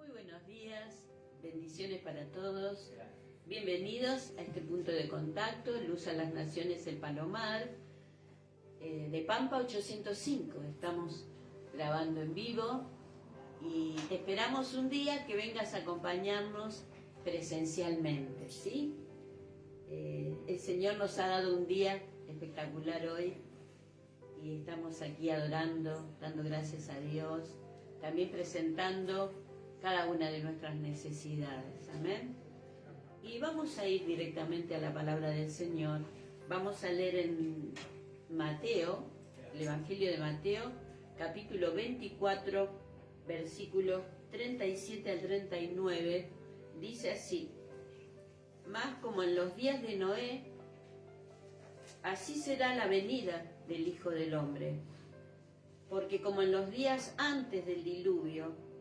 Muy buenos días, bendiciones para todos. Bienvenidos a este punto de contacto, Luz a las Naciones, el Palomar, de Pampa 805. Estamos grabando en vivo y te esperamos un día que vengas a acompañarnos presencialmente, ¿sí? El Señor nos ha dado un día espectacular hoy y estamos aquí adorando, dando gracias a Dios, también presentando cada una de nuestras necesidades. Amén. Y vamos a ir directamente a la palabra del Señor. Vamos a leer en Mateo, el Evangelio de Mateo, capítulo 24, versículos 37 al 39. Dice así: Mas como en los días de Noé, así será la venida del Hijo del Hombre. Porque como en los días antes del diluvio,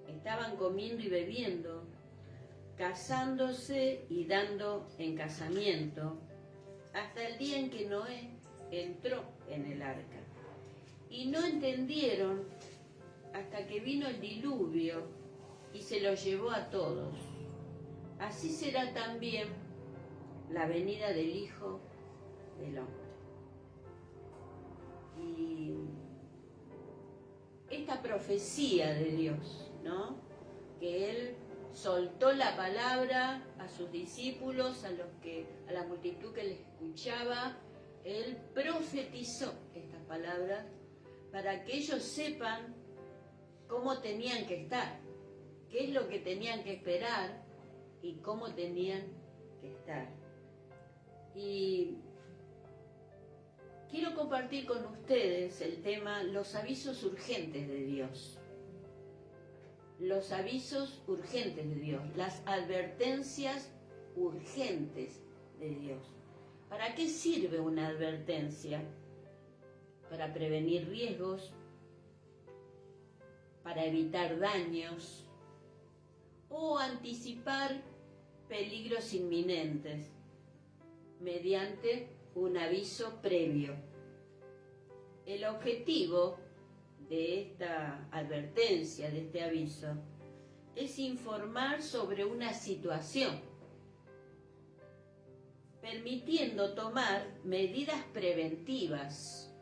estaban comiendo y bebiendo, casándose y dando en casamiento, hasta el día en que Noé entró en el arca. Y no entendieron hasta que vino el diluvio y se los llevó a todos. Así será también la venida del Hijo del Hombre. Y esta profecía de Dios, ¿no? Que Él soltó la palabra a sus discípulos, a la multitud que le escuchaba. Él profetizó estas palabras para que ellos sepan cómo tenían que estar, qué es lo que tenían que esperar y cómo tenían que estar. Y quiero compartir con ustedes el tema los avisos urgentes de Dios. Los avisos urgentes de Dios, las advertencias urgentes de Dios. ¿Para qué sirve una advertencia? Para prevenir riesgos, para evitar daños o anticipar peligros inminentes mediante un aviso previo. El objetivo de esta advertencia, de este aviso, es informar sobre una situación, permitiendo tomar medidas preventivas,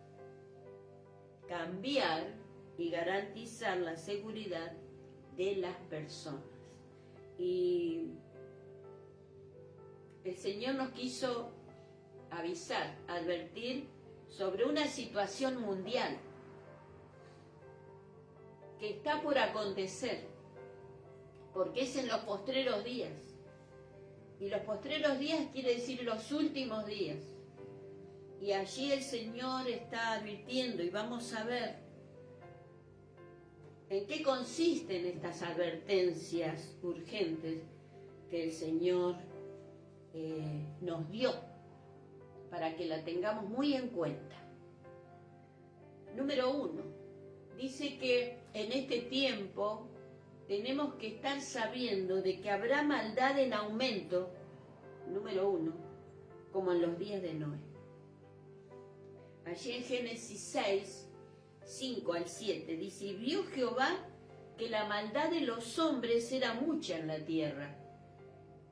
cambiar y garantizar la seguridad de las personas. Y el Señor nos quiso avisar, advertir sobre una situación mundial que está por acontecer, porque es en los postreros días. Y los postreros días quiere decir los últimos días. Y allí el Señor está advirtiendo, y vamos a ver en qué consisten estas advertencias urgentes que el Señor nos dio, para que la tengamos muy en cuenta. Número 1, dice que en este tiempo tenemos que estar sabiendo de que habrá maldad en aumento, número 1, como en los días de Noé. Allí en Génesis 6, 5 al 7, dice: Y vio Jehová que la maldad de los hombres era mucha en la tierra,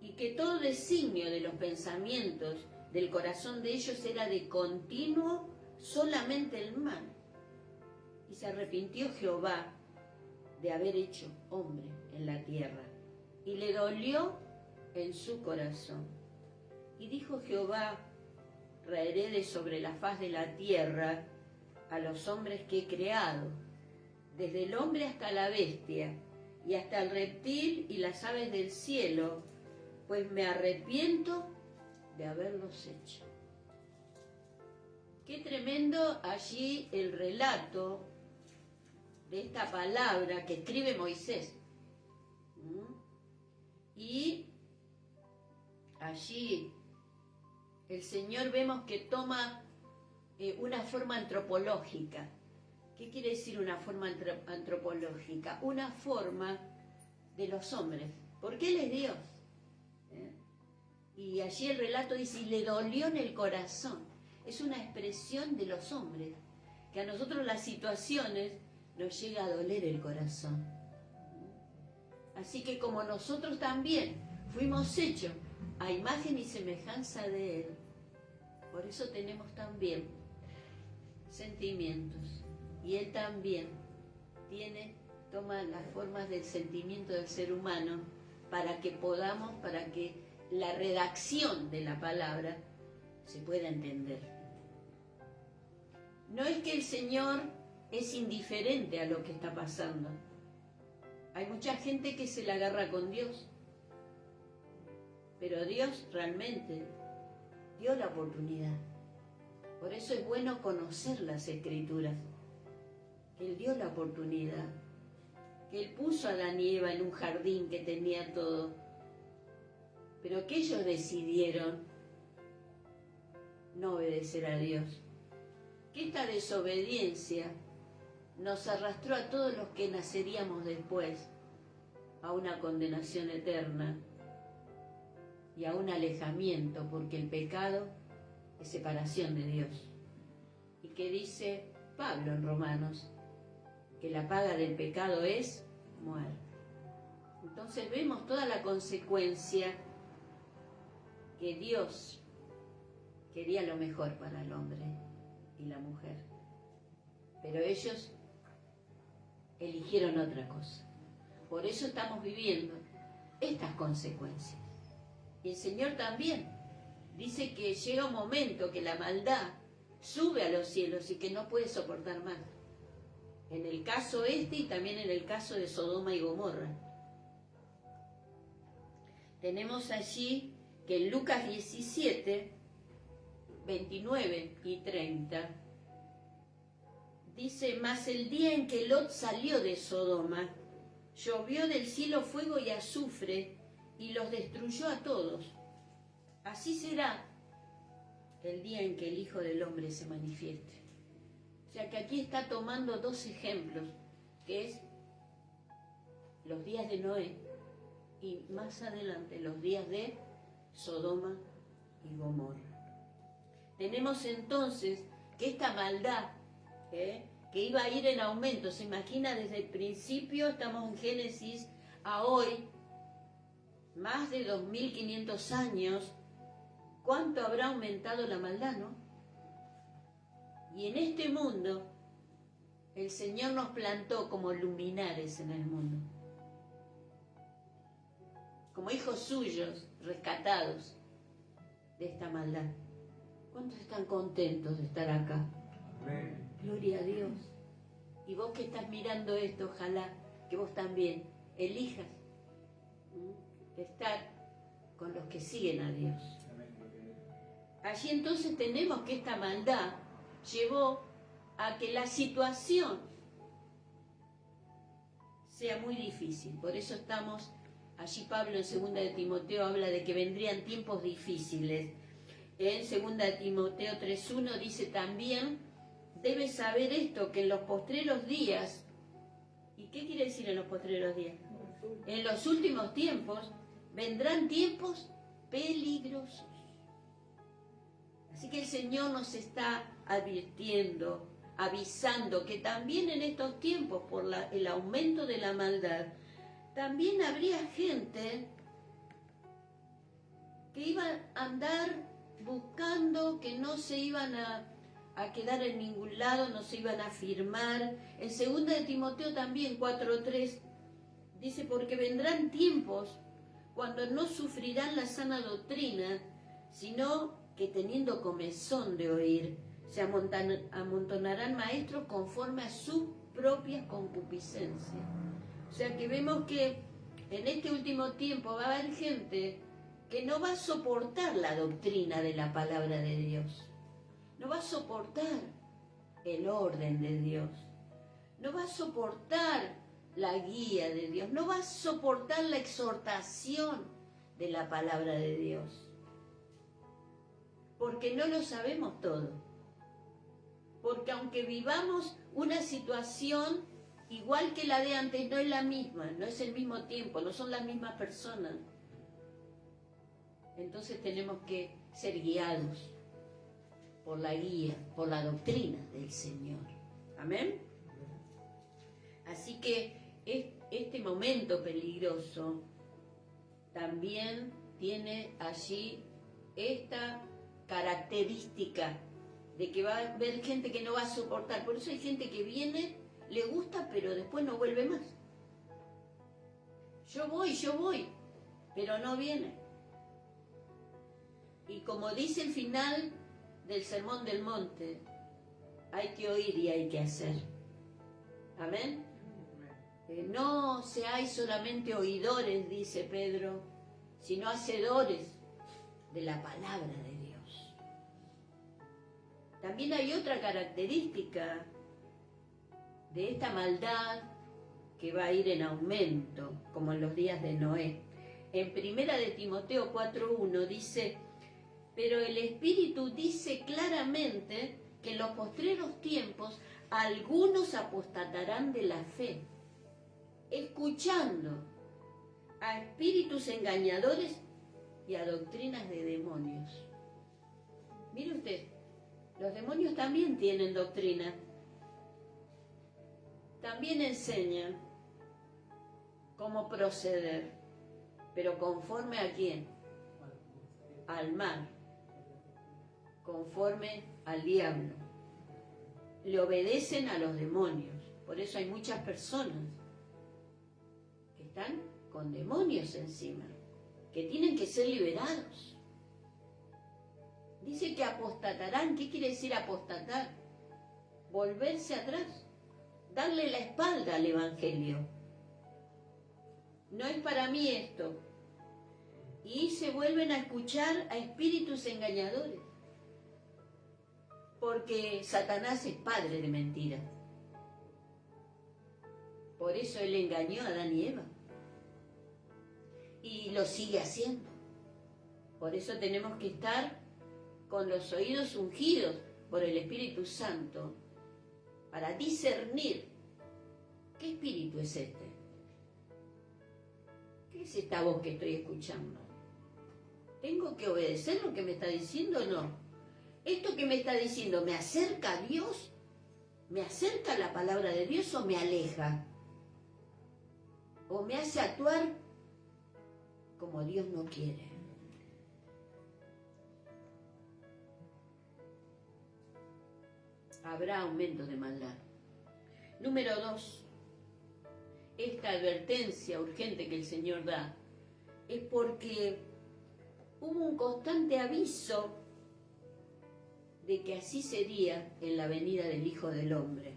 y que todo designio de los pensamientos del corazón de ellos era de continuo solamente el mal. Y se arrepintió Jehová de haber hecho hombre en la tierra, y le dolió en su corazón. Y dijo Jehová: Raeré de sobre la faz de la tierra a los hombres que he creado, desde el hombre hasta la bestia, y hasta el reptil y las aves del cielo, pues me arrepiento de haberlos hecho. Qué tremendo allí el relato de esta palabra que escribe Moisés. Y allí el Señor vemos que toma una forma antropológica. ¿Qué quiere decir una forma antropológica? Una forma de los hombres, porque Él es Dios. Y allí el relato dice: y le dolió en el corazón. Es una expresión de los hombres, que a nosotros las situaciones nos llega a doler el corazón. Así que como nosotros también fuimos hechos a imagen y semejanza de Él, por eso tenemos también sentimientos. Y Él también toma las formas del sentimiento del ser humano para que la redacción de la palabra se pueda entender. No es que el Señor es indiferente a lo que está pasando. Hay mucha gente que se la agarra con Dios, pero Dios realmente dio la oportunidad. Por eso es bueno conocer las Escrituras, que Él dio la oportunidad, que Él puso a Adán y Eva en un jardín que tenía todo, pero que ellos decidieron no obedecer a Dios. Que esta desobediencia nos arrastró a todos los que naceríamos después a una condenación eterna y a un alejamiento, porque el pecado es separación de Dios. Y que dice Pablo en Romanos, que la paga del pecado es muerte. Entonces vemos toda la consecuencia, que Dios quería lo mejor para el hombre y la mujer, pero ellos eligieron otra cosa. Por eso estamos viviendo estas consecuencias. Y el Señor también dice que llega un momento que la maldad sube a los cielos y que no puede soportar más. En el caso y también en el caso de Sodoma y Gomorra. Tenemos allí que en Lucas 17, 29 y 30, dice: mas el día en que Lot salió de Sodoma, llovió del cielo fuego y azufre, y los destruyó a todos. Así será el día en que el Hijo del Hombre se manifieste. O sea que aquí está tomando dos ejemplos, que es los días de Noé y más adelante los días de Sodoma y Gomorra. Tenemos entonces que esta maldad, que iba a ir en aumento, se imagina desde el principio, estamos en Génesis, a hoy, más de 2500 años, ¿cuánto habrá aumentado la maldad, no? Y en este mundo, el Señor nos plantó como luminares en el mundo, como hijos suyos, rescatados de esta maldad. ¿Cuántos están contentos de estar acá? Amén. Gloria a Dios. Y vos que estás mirando esto, ojalá que vos también elijas estar con los que siguen a Dios. Allí entonces tenemos que esta maldad llevó a que la situación sea muy difícil. Por eso estamos, allí Pablo en 2 de Timoteo habla de que vendrían tiempos difíciles. En 2 Timoteo 3:1 dice también: debes saber esto, que en los postreros días, ¿y qué quiere decir en los postreros días? En los últimos tiempos vendrán tiempos peligrosos. Así que el Señor nos está advirtiendo, avisando que también en estos tiempos, por el aumento de la maldad, también habría gente que iba a andar buscando, que no se iban a quedar en ningún lado, no se iban a firmar. En 2 de Timoteo también 4:3 dice: porque vendrán tiempos cuando no sufrirán la sana doctrina, sino que teniendo comezón de oír, se amontonarán maestros conforme a su propia concupiscencia. O sea que vemos que en este último tiempo va a haber gente que no va a soportar la doctrina de la palabra de Dios, no va a soportar el orden de Dios, no va a soportar la guía de Dios, no va a soportar la exhortación de la palabra de Dios, porque no lo sabemos todo, porque aunque vivamos una situación igual que la de antes, no es la misma, no es el mismo tiempo, no son las mismas personas. Entonces tenemos que ser guiados por la guía, por la doctrina del Señor. Amén. Así que este momento peligroso también tiene allí esta característica de que va a haber gente que no va a soportar. Por eso hay gente que viene, le gusta, pero después no vuelve más. Yo voy, pero no viene. Y como dice el final del Sermón del Monte, hay que oír y hay que hacer. Amén. No seáis solamente oidores, dice Pedro, sino hacedores de la palabra de Dios. También hay otra característica de esta maldad que va a ir en aumento, como en los días de Noé. En 1 de Timoteo 4:1 dice: pero el Espíritu dice claramente que en los postreros tiempos algunos apostatarán de la fe, escuchando a espíritus engañadores y a doctrinas de demonios. Mire usted, los demonios también tienen doctrina, también enseñan cómo proceder, pero ¿conforme a quién? Al mal, conforme al diablo. Le obedecen a los demonios. Por eso hay muchas personas que están con demonios encima, que tienen que ser liberados. Dice que apostatarán. ¿Qué quiere decir apostatar? Volverse atrás, darle la espalda al Evangelio. No es para mí esto. Y se vuelven a escuchar a espíritus engañadores. Porque Satanás es padre de mentiras. Por eso él engañó a Adán y Eva. Y lo sigue haciendo. Por eso tenemos que estar con los oídos ungidos por el Espíritu Santo para discernir qué espíritu es este. ¿Qué es esta voz que estoy escuchando? ¿Tengo que obedecer lo que me está diciendo o no? ¿Esto que me está diciendo me acerca a Dios? ¿Me acerca a la palabra de Dios o me aleja? ¿O me hace actuar como Dios no quiere? Habrá aumento de maldad. Número 2. Esta advertencia urgente que el Señor da es porque hubo un constante aviso de que así sería en la venida del Hijo del Hombre.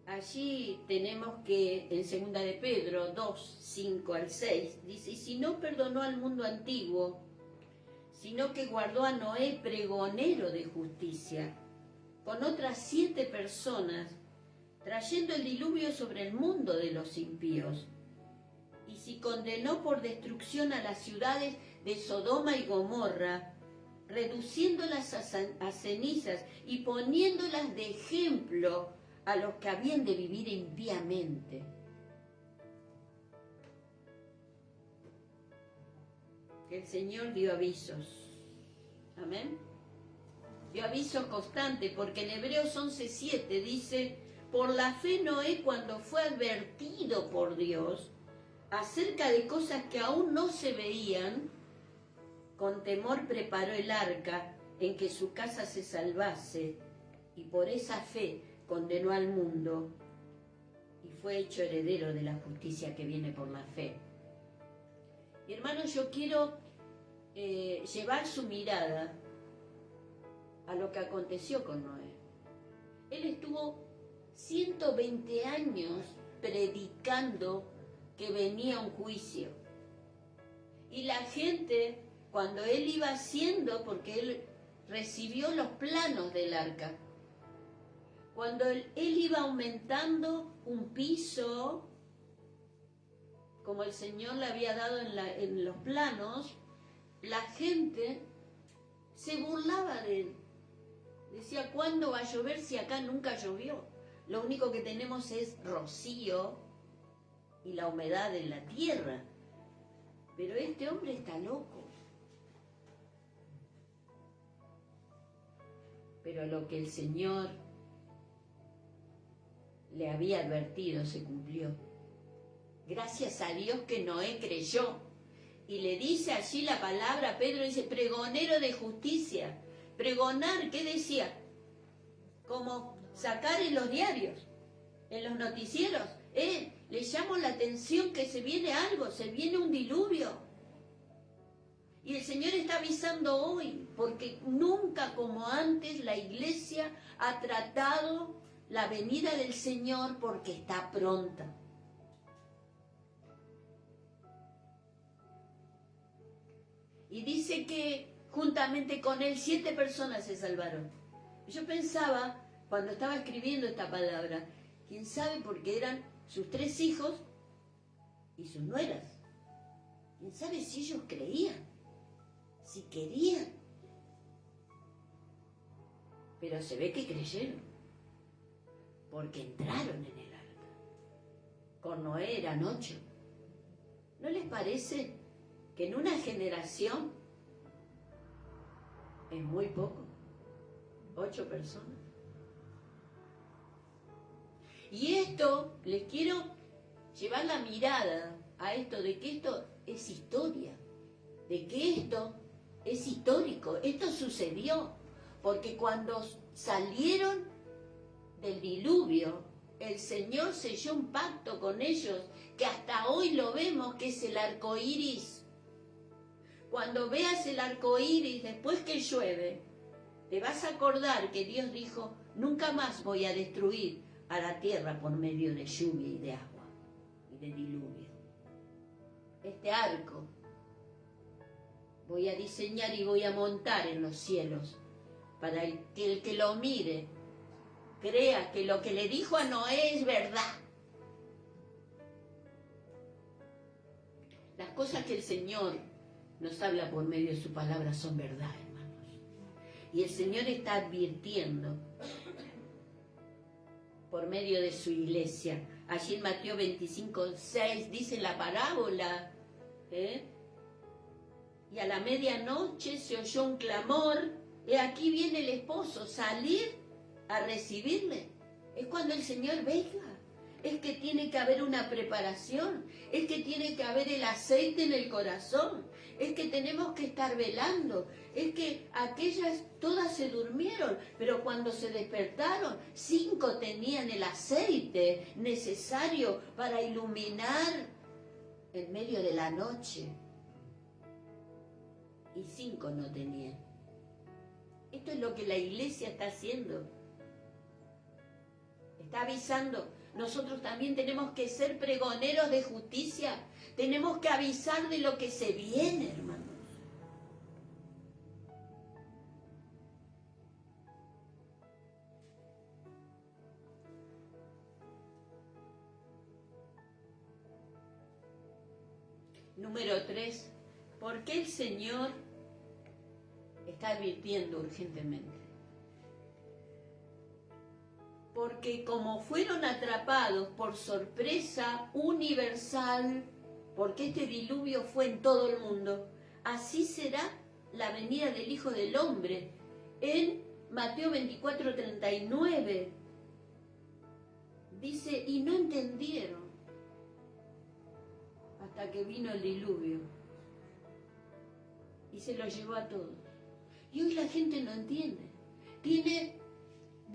Allí tenemos que en 2 de Pedro 2, 5 al 6, dice: y si no perdonó al mundo antiguo, sino que guardó a Noé pregonero de justicia, con otras 7 personas, trayendo el diluvio sobre el mundo de los impíos, y si condenó por destrucción a las ciudades de Sodoma y Gomorra, reduciéndolas a cenizas y poniéndolas de ejemplo a los que habían de vivir impíamente. El Señor dio avisos. Amén. Dio avisos constantes, porque en Hebreos 11:7 dice: por la fe Noé, cuando fue advertido por Dios acerca de cosas que aún no se veían, con temor preparó el arca en que su casa se salvase, y por esa fe condenó al mundo y fue hecho heredero de la justicia que viene por la fe. Y hermanos, yo quiero llevar su mirada a lo que aconteció con Noé. Él estuvo 120 años predicando que venía un juicio. Y la gente, cuando él iba haciendo, porque él recibió los planos del arca, cuando él iba aumentando un piso, como el Señor le había dado en los planos, la gente se burlaba de él. Decía: ¿cuándo va a llover si acá nunca llovió? Lo único que tenemos es rocío y la humedad de la tierra. Pero este hombre está loco. Pero lo que el Señor le había advertido se cumplió. Gracias a Dios que Noé creyó. Y le dice allí la palabra, Pedro dice, pregonero de justicia. Pregonar, ¿qué decía? Como sacar en los diarios, en los noticieros. Le llamo la atención que se viene algo, se viene un diluvio. Y el Señor está avisando hoy, porque nunca como antes la iglesia ha tratado la venida del Señor porque está pronta. Y dice que juntamente con él 7 personas se salvaron. Yo pensaba, cuando estaba escribiendo esta palabra, quién sabe, porque eran sus 3 hijos y sus nueras. Quién sabe si ellos creían, si querían. Pero se ve que creyeron, porque entraron en el arca. Con Noé eran 8. ¿No les parece que en una generación es muy poco? 8 personas. Y esto, les quiero llevar la mirada a esto, de que esto es historia, de que esto es histórico, esto sucedió, porque cuando salieron del diluvio, el Señor selló un pacto con ellos, que hasta hoy lo vemos, que es el arco iris. Cuando veas el arco iris después que llueve, te vas a acordar que Dios dijo, nunca más voy a destruir a la tierra por medio de lluvia y de agua y de diluvio. Este arco voy a diseñar y voy a montar en los cielos para que el que lo mire crea que lo que le dijo a Noé es verdad. Las cosas que el Señor nos habla por medio de su palabra son verdad, hermanos. Y el Señor está advirtiendo por medio de su iglesia. Allí en Mateo 25:6 dice la parábola, y a la medianoche se oyó un clamor, y aquí viene el esposo, salir a recibirle. Es cuando el Señor venga. Es que tiene que haber una preparación, es que tiene que haber el aceite en el corazón, es que tenemos que estar velando, es que aquellas todas se durmieron, pero cuando se despertaron, 5 tenían el aceite necesario para iluminar en medio de la noche y 5 no tenían. Esto es lo que la iglesia está haciendo, está avisando. Nosotros también tenemos que ser pregoneros de justicia. Tenemos que avisar de lo que se viene, hermanos. Número 3. ¿Por qué el Señor está advirtiendo urgentemente? Porque como fueron atrapados por sorpresa universal, porque este diluvio fue en todo el mundo, así será la venida del Hijo del Hombre. En Mateo 24:39 dice, y no entendieron hasta que vino el diluvio y se lo llevó a todos. Y hoy la gente no entiende, tiene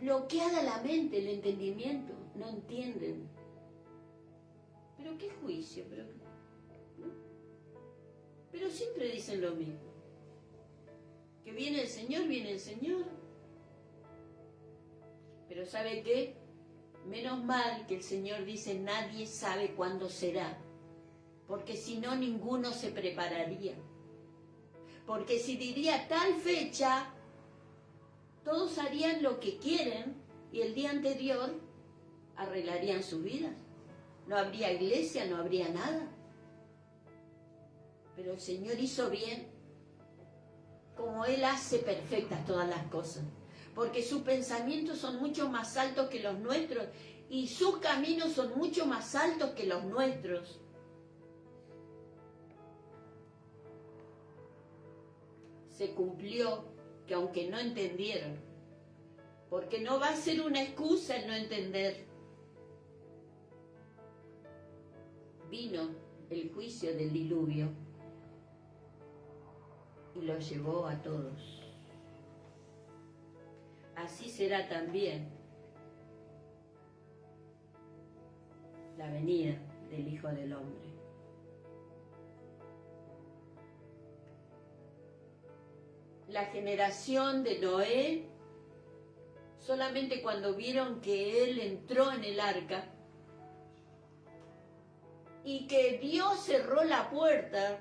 bloqueada la mente, el entendimiento, no entienden. ¿Pero qué juicio? ¿No? Pero siempre dicen lo mismo. Que viene el Señor, viene el Señor. Pero ¿sabe qué? Menos mal que el Señor dice, nadie sabe cuándo será. Porque si no, ninguno se prepararía. Porque si diría tal fecha, todos harían lo que quieren y el día anterior arreglarían sus vidas. No habría iglesia, no habría nada. Pero el Señor hizo bien, como Él hace perfectas todas las cosas. Porque sus pensamientos son mucho más altos que los nuestros y sus caminos son mucho más altos que los nuestros. Se cumplió que aunque no entendieron, porque no va a ser una excusa el no entender, vino el juicio del diluvio y los llevó a todos. Así será también la venida del Hijo del Hombre. La generación de Noé, solamente cuando vieron que él entró en el arca y que Dios cerró la puerta,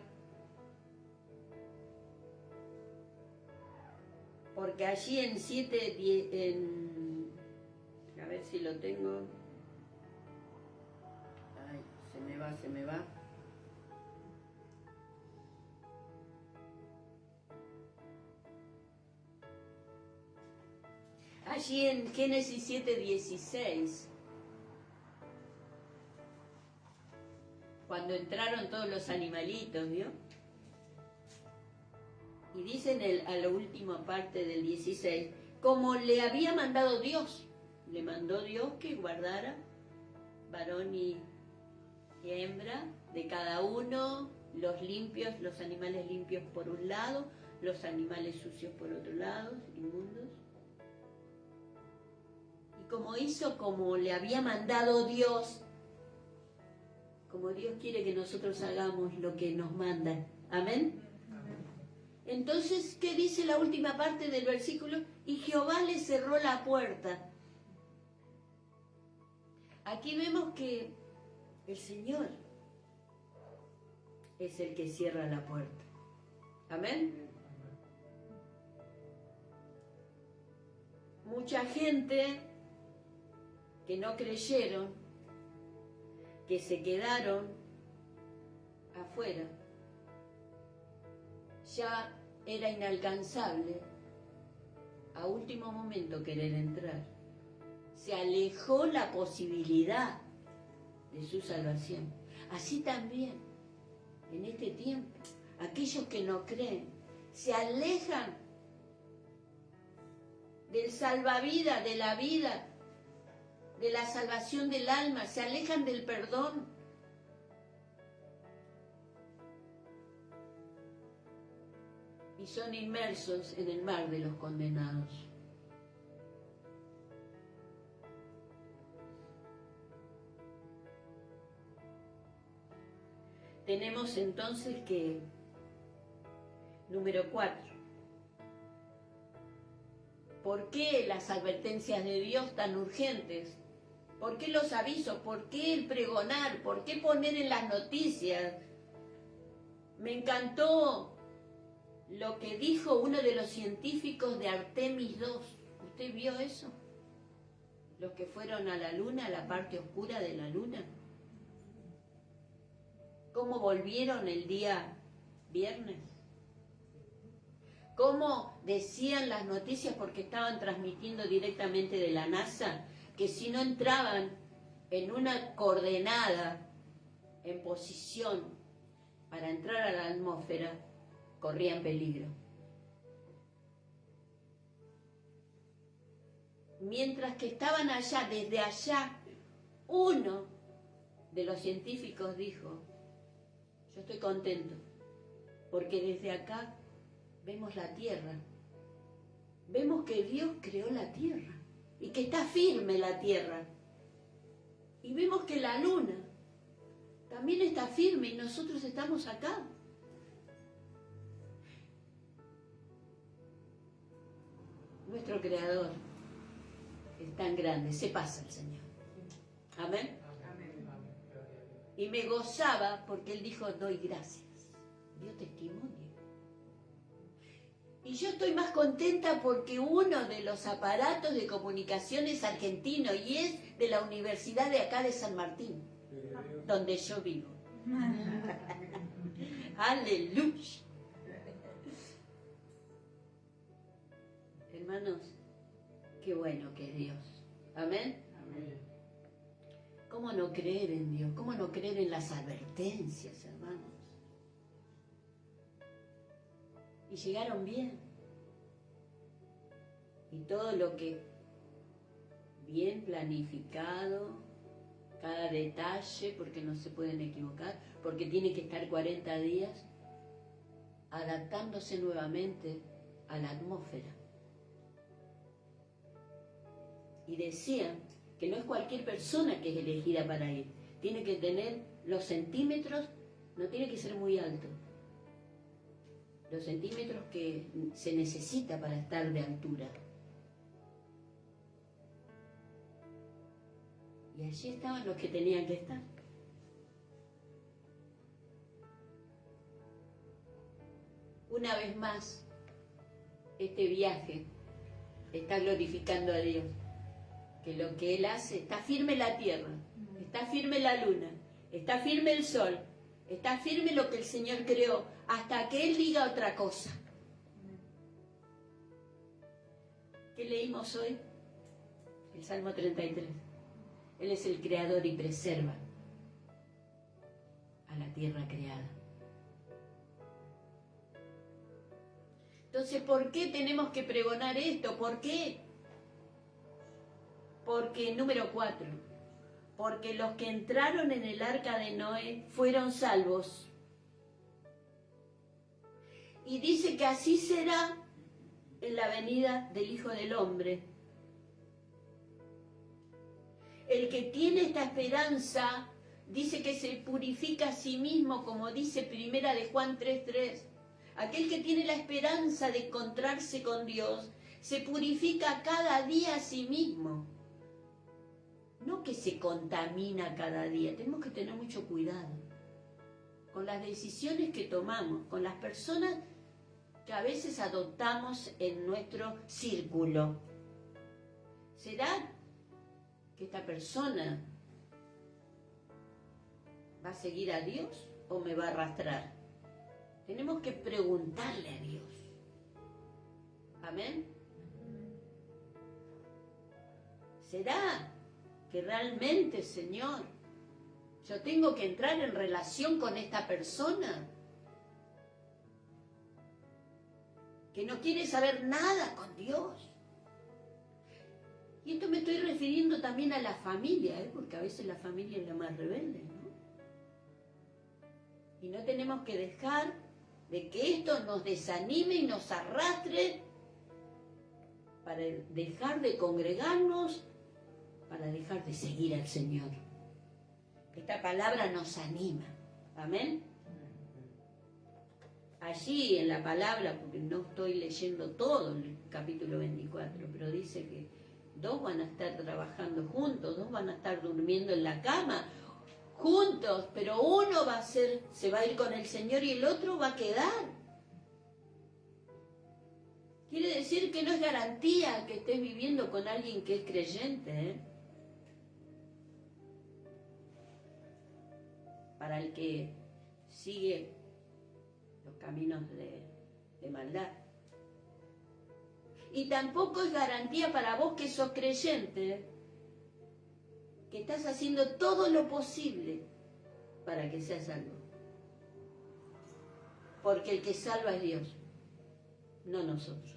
porque allí en 7, a ver si lo tengo, ay, se me va. Allí en Génesis 7:16, cuando entraron todos los animalitos, ¿vio? Y dicen a la última parte del 16, como le había mandado Dios, le mandó Dios que guardara varón y hembra de cada uno, los limpios, los animales limpios por un lado, los animales sucios por otro lado, inmundos. Y como hizo como le había mandado Dios, como Dios quiere que nosotros hagamos lo que nos manda. Amén. Entonces, ¿qué dice la última parte del versículo? Y Jehová le cerró la puerta. Aquí vemos que el Señor es el que cierra la puerta. Amén. Mucha gente que no creyeron, que se quedaron afuera, ya era inalcanzable a último momento querer entrar. Se alejó la posibilidad de su salvación. Así también, en este tiempo, aquellos que no creen, se alejan del salvavidas, de la vida, de la salvación del alma, se alejan del perdón. Y son inmersos en el mar de los condenados. Tenemos entonces que, número 4, ¿por qué las advertencias de Dios tan urgentes? ¿Por qué los avisos? ¿Por qué el pregonar? ¿Por qué poner en las noticias? Me encantó lo que dijo uno de los científicos de Artemis 2. ¿Usted vio eso? Los que fueron a la luna, a la parte oscura de la luna. ¿Cómo volvieron el día viernes? ¿Cómo decían las noticias, porque estaban transmitiendo directamente de la NASA, que si no entraban en una coordenada, en posición para entrar a la atmósfera, corrían peligro? Mientras que estaban allá, desde allá, uno de los científicos dijo, yo estoy contento, porque desde acá vemos la tierra, vemos que Dios creó la tierra y que está firme la tierra, y vemos que la luna también está firme y nosotros estamos acá. Nuestro Creador es tan grande, se pasa el Señor. Amén. Y me gozaba porque Él dijo, doy gracias, dio testimonio. Y yo estoy más contenta porque uno de los aparatos de comunicación es argentino y es de la Universidad de acá de San Martín, donde yo vivo. Aleluya. Hermanos, qué bueno que es Dios. Amén. Amén. ¿Cómo no creer en Dios? ¿Cómo no creer en las advertencias, hermanos? Y llegaron bien. Y todo lo que bien planificado, cada detalle, porque no se pueden equivocar, porque tiene que estar 40 días adaptándose nuevamente a la atmósfera. Y decían que no es cualquier persona que es elegida para ir, tiene que tener los centímetros, no tiene que ser muy alto, los centímetros que se necesita para estar de altura. Y allí estaban los que tenían que estar. Una vez más, este viaje está glorificando a Dios, que lo que Él hace, está firme la tierra, está firme la luna, está firme el sol, está firme lo que el Señor creó, hasta que Él diga otra cosa. ¿Qué leímos hoy? El Salmo 33. Él es el creador y preserva a la tierra creada. Entonces, ¿por qué tenemos que pregonar esto? ¿Por qué? Porque, número 4, porque los que entraron en el arca de Noé fueron salvos. Y dice que así será en la venida del Hijo del Hombre. El que tiene esta esperanza dice que se purifica a sí mismo, como dice Primera de Juan 3:3. Aquel que tiene la esperanza de encontrarse con Dios se purifica cada día a sí mismo. No que se contamina cada día. Tenemos que tener mucho cuidado con las decisiones que tomamos, con las personas que a veces adoptamos en nuestro círculo. ¿Será que esta persona va a seguir a Dios o me va a arrastrar? Tenemos que preguntarle a Dios. Amén. ¿Será que realmente, Señor, yo tengo que entrar en relación con esta persona que no quiere saber nada con Dios? Y esto me estoy refiriendo también a la familia, porque a veces la familia es la más rebelde, ¿no? Y no tenemos que dejar de que esto nos desanime y nos arrastre para dejar de congregarnos, para dejar de seguir al Señor. Esta palabra nos anima. Amén. Allí en la palabra, porque no estoy leyendo todo el capítulo 24, pero dice que 2 van a estar trabajando juntos, 2 van a estar durmiendo en la cama juntos, pero uno se va a ir con el Señor y el otro va a quedar. Quiere decir que no es garantía que estés viviendo con alguien que es creyente, para el que sigue los caminos de maldad. Y tampoco es garantía para vos que sos creyente, que estás haciendo todo lo posible para que seas salvo. Porque el que salva es Dios, no nosotros.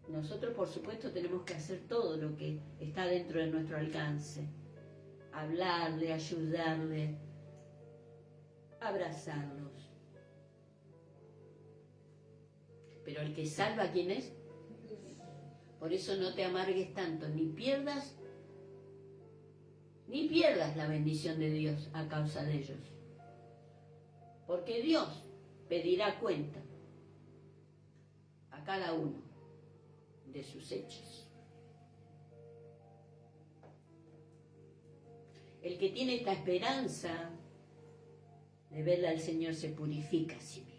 Nosotros, por supuesto, tenemos que hacer todo lo que está dentro de nuestro alcance. Hablarle, ayudarle, abrazarlos. Pero el que salva, ¿quién es? Por eso no te amargues tanto, ni pierdas la bendición de Dios a causa de ellos. Porque Dios pedirá cuenta a cada uno de sus hechos. El que tiene esta esperanza de verle al Señor se purifica a sí mismo.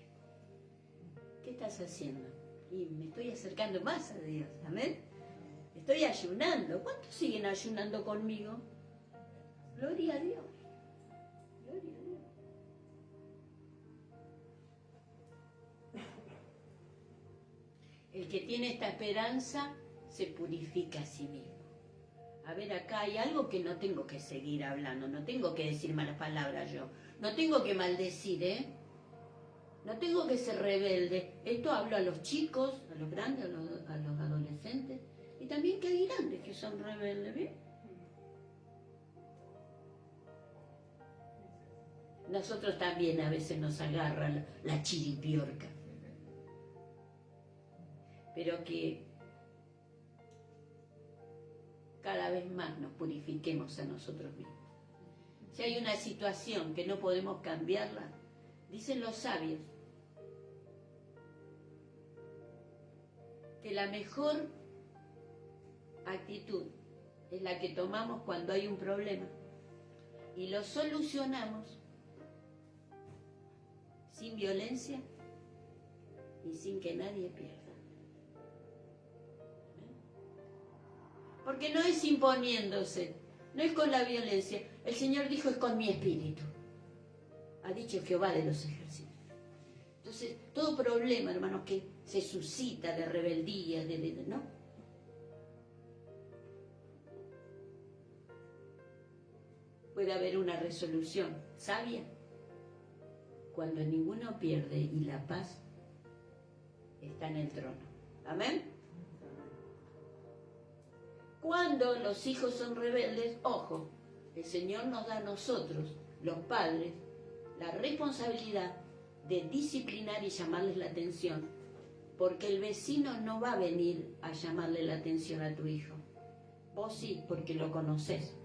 ¿Qué estás haciendo? Y me estoy acercando más a Dios, amén. Estoy ayunando. ¿Cuántos siguen ayunando conmigo? Gloria a Dios. Gloria a Dios. El que tiene esta esperanza se purifica a sí mismo. A ver, acá hay algo que no tengo que seguir hablando, no tengo que decir malas palabras yo, no tengo que maldecir, no tengo que ser rebelde. Esto hablo a los chicos, a los grandes, a los adolescentes, y también que hay grandes que son rebeldes, ¿bien? nosotros también a veces nos agarra la chiripiorca. Pero que cada vez más nos purifiquemos a nosotros mismos. Si hay una situación que no podemos cambiarla, dicen los sabios que la mejor actitud es la que tomamos cuando hay un problema y lo solucionamos sin violencia y sin que nadie pierda. Porque no es imponiéndose, no es con la violencia. El Señor dijo, es con mi espíritu. Ha dicho Jehová de los ejércitos. Entonces, todo problema, hermanos, que se suscita de rebeldía, ¿no? Puede haber una resolución sabia cuando ninguno pierde y la paz está en el trono. Amén. Cuando los hijos son rebeldes, ojo, el Señor nos da a nosotros, los padres, la responsabilidad de disciplinar y llamarles la atención, porque el vecino no va a venir a llamarle la atención a tu hijo. Vos sí, porque lo conocés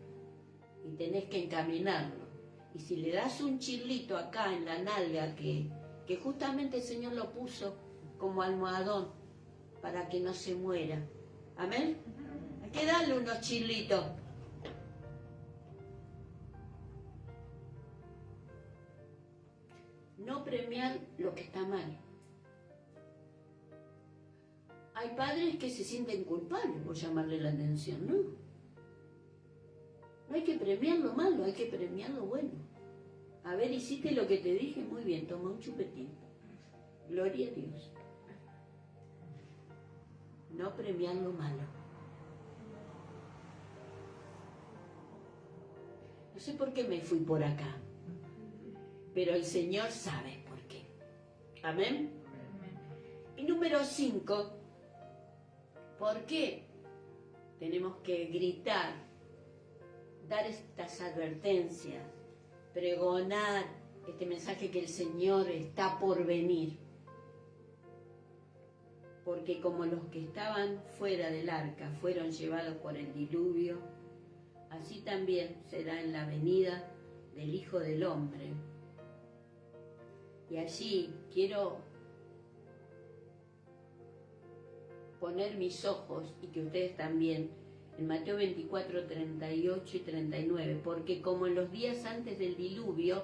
y tenés que encaminarlo. Y si le das un chirlito acá en la nalga, que justamente el Señor lo puso como almohadón para que no se muera. Amén. Hay que darle unos chirlitos. No premiar lo que está mal. Hay padres que se sienten culpables por llamarle la atención, ¿no? No hay que premiar lo malo, hay que premiar lo bueno. A ver, hiciste lo que te dije, muy bien, toma un chupetín. Gloria a Dios. No premiar lo malo. No sé por qué me fui por acá, pero el Señor sabe por qué. Amén. Y número 5, ¿por qué tenemos que gritar, dar estas advertencias, pregonar este mensaje que el Señor está por venir? Porque como los que estaban fuera del arca fueron llevados por el diluvio, así también será en la venida del Hijo del Hombre. Y allí quiero poner mis ojos, y que ustedes también, en Mateo 24, 38 y 39, porque como en los días antes del diluvio,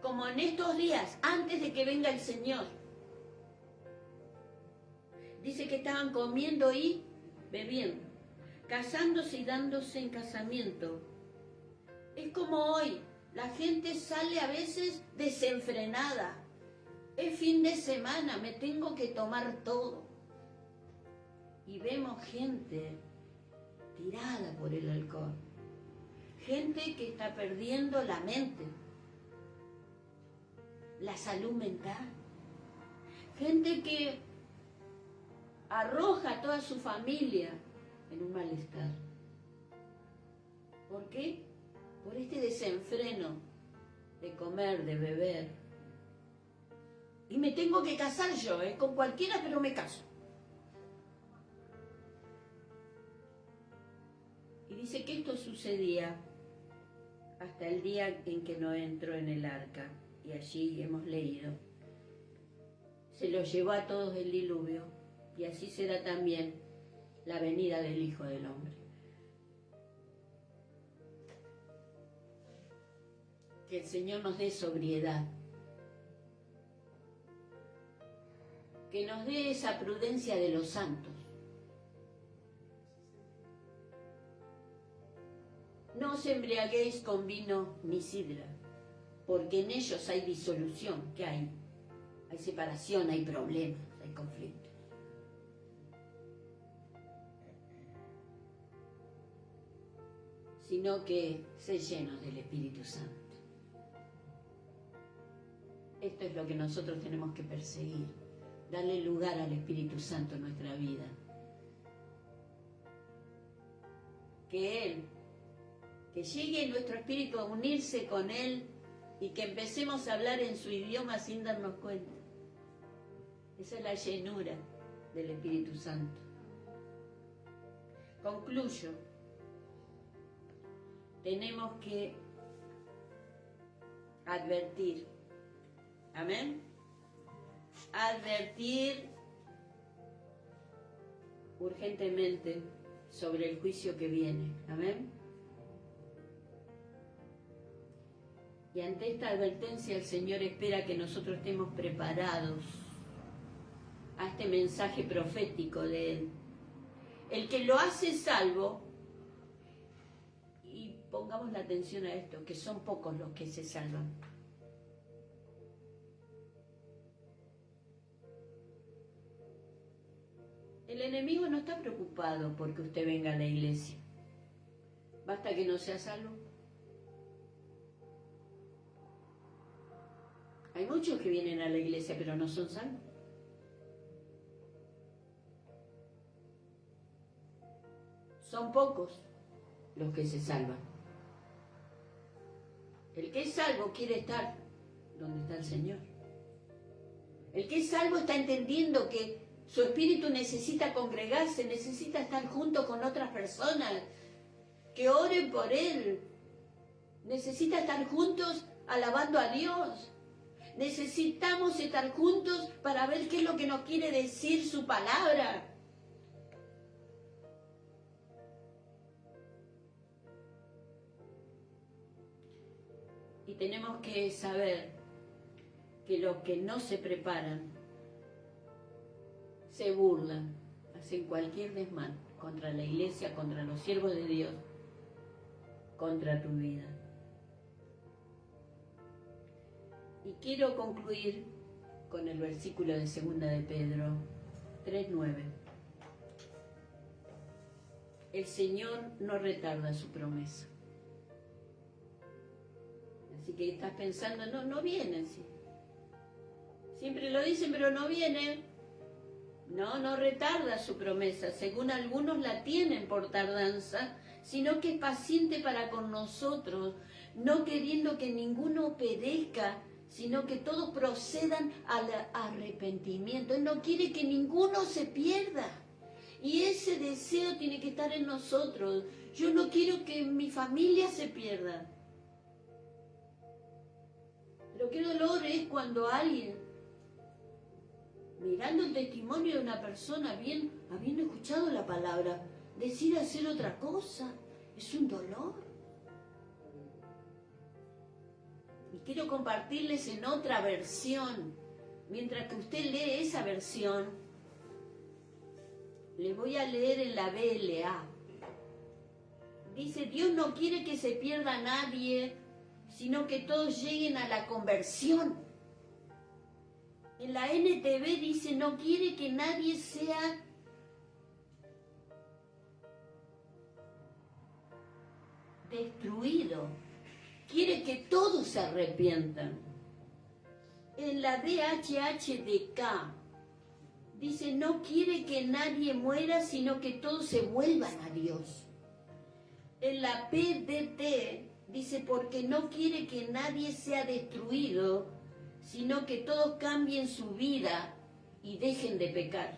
como en estos días, antes de que venga el Señor, dice que estaban comiendo y bebiendo, casándose y dándose en casamiento. Es como hoy, la gente sale a veces desenfrenada. Es fin de semana, me tengo que tomar todo. Y vemos gente tirada por el alcohol. Gente que está perdiendo la mente, la salud mental. Gente que arroja a toda su familia en un malestar. ¿Por qué? Por este desenfreno de comer, de beber. Y me tengo que casar yo, con cualquiera, pero me caso. Y dice que esto sucedía hasta el día en que Noé entró en el arca. Y allí hemos leído. Se los llevó a todos el diluvio. Y así será también la venida del Hijo del Hombre. Que el Señor nos dé sobriedad. Que nos dé esa prudencia de los santos. No os embriaguéis con vino ni sidra, porque en ellos hay disolución. ¿Qué hay? Hay separación, hay problemas, hay conflictos. Sino que sé llenos del Espíritu Santo. Esto es lo que nosotros tenemos que perseguir. Darle lugar al Espíritu Santo en nuestra vida. Que Que llegue nuestro espíritu a unirse con Él y que empecemos a hablar en su idioma sin darnos cuenta. Esa es la llenura del Espíritu Santo. Concluyo. Tenemos que advertir. Amén. Advertir urgentemente sobre el juicio que viene. Amén. Y ante esta advertencia el Señor espera que nosotros estemos preparados a este mensaje profético de Él. El que lo hace salvo, y pongamos la atención a esto, que son pocos los que se salvan. El enemigo no está preocupado porque usted venga a la iglesia. Basta que no sea salvo. Hay muchos que vienen a la iglesia pero no son salvos. Son pocos los que se salvan. El que es salvo quiere estar donde está el Señor. El que es salvo está entendiendo que su espíritu necesita congregarse, necesita estar junto con otras personas que oren por él. Necesita estar juntos alabando a Dios. Necesitamos estar juntos para ver qué es lo que nos quiere decir su palabra. Y tenemos que saber que los que no se preparan se burlan, hacen cualquier desmán contra la iglesia, contra los siervos de Dios, contra tu vida. Y quiero concluir con el versículo de 2 de Pedro 3:9. El Señor no retarda su promesa. Así que estás pensando, no viene así. Siempre lo dicen, pero no viene. No retarda su promesa, según algunos la tienen por tardanza, sino que es paciente para con nosotros, no queriendo que ninguno perezca, sino que todos procedan al arrepentimiento. Él no quiere que ninguno se pierda. Y ese deseo tiene que estar en nosotros. Yo no quiero que mi familia se pierda. Pero qué dolor es cuando alguien, mirando el testimonio de una persona, bien, habiendo escuchado la palabra, decide hacer otra cosa. Es un dolor. Y quiero compartirles en otra versión. Mientras que usted lee esa versión, le voy a leer en la BLA. Dice, Dios no quiere que se pierda nadie, sino que todos lleguen a la conversión. En la NTV dice, no quiere que nadie sea destruido. Quiere que todos se arrepientan. En la DHHDK dice, no quiere que nadie muera, sino que todos se vuelvan a Dios. En la PDT dice, porque no quiere que nadie sea destruido, sino que todos cambien su vida y dejen de pecar.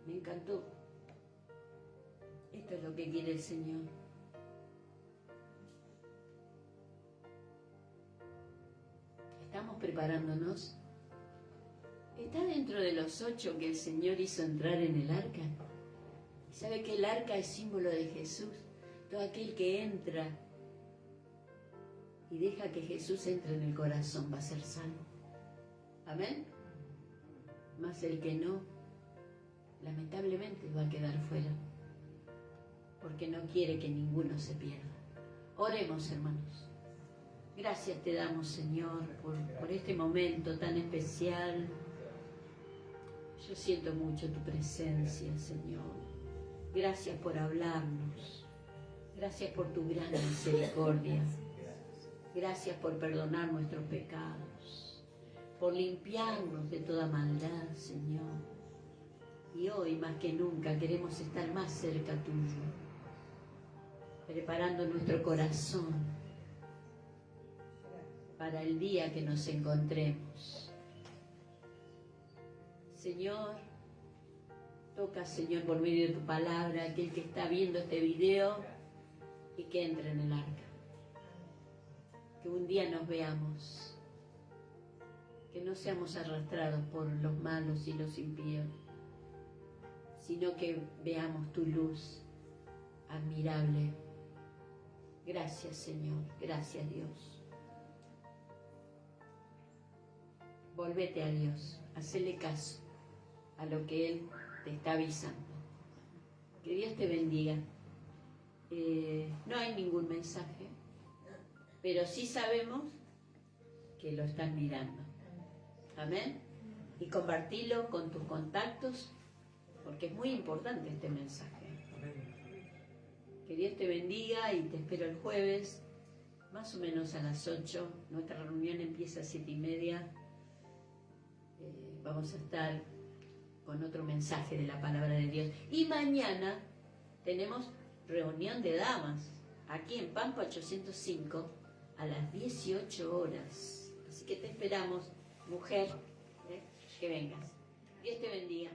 Me encantó. Esto es lo que quiere el Señor. ¿Estamos preparándonos? ¿Está dentro de los 8 que el Señor hizo entrar en el arca? ¿Sabe que el arca es símbolo de Jesús? Todo aquel que entra y deja que Jesús entre en el corazón va a ser salvo. ¿Amén? Mas el que no, lamentablemente va a quedar fuera, porque no quiere que ninguno se pierda. Oremos, hermanos. Gracias te damos, Señor, por este momento tan especial. Yo siento mucho tu presencia, Señor. Gracias por hablarnos. Gracias por tu gran misericordia. Gracias por perdonar nuestros pecados, por limpiarnos de toda maldad, Señor. Y hoy, más que nunca, queremos estar más cerca tuyo. preparando nuestro corazón para el día que nos encontremos. Señor, toca, Señor, por medio de tu palabra, aquel que está viendo este video y que entre en el arca. Que un día nos veamos, que no seamos arrastrados por los malos y los impíos, sino que veamos tu luz admirable. Gracias, Señor, gracias, Dios. Volvete a Dios, hacele caso a lo que Él te está avisando. Que Dios te bendiga. No hay ningún mensaje, pero sí sabemos que lo están mirando. Amén. Y compartilo con tus contactos, porque es muy importante este mensaje. Que Dios te bendiga y te espero el jueves, más o menos a las 8. Nuestra reunión empieza a 7:30. Vamos a estar con otro mensaje de la palabra de Dios. Y mañana tenemos reunión de damas, aquí en Pampa 805, a las 18 horas. Así que te esperamos, mujer, que vengas. Dios te bendiga.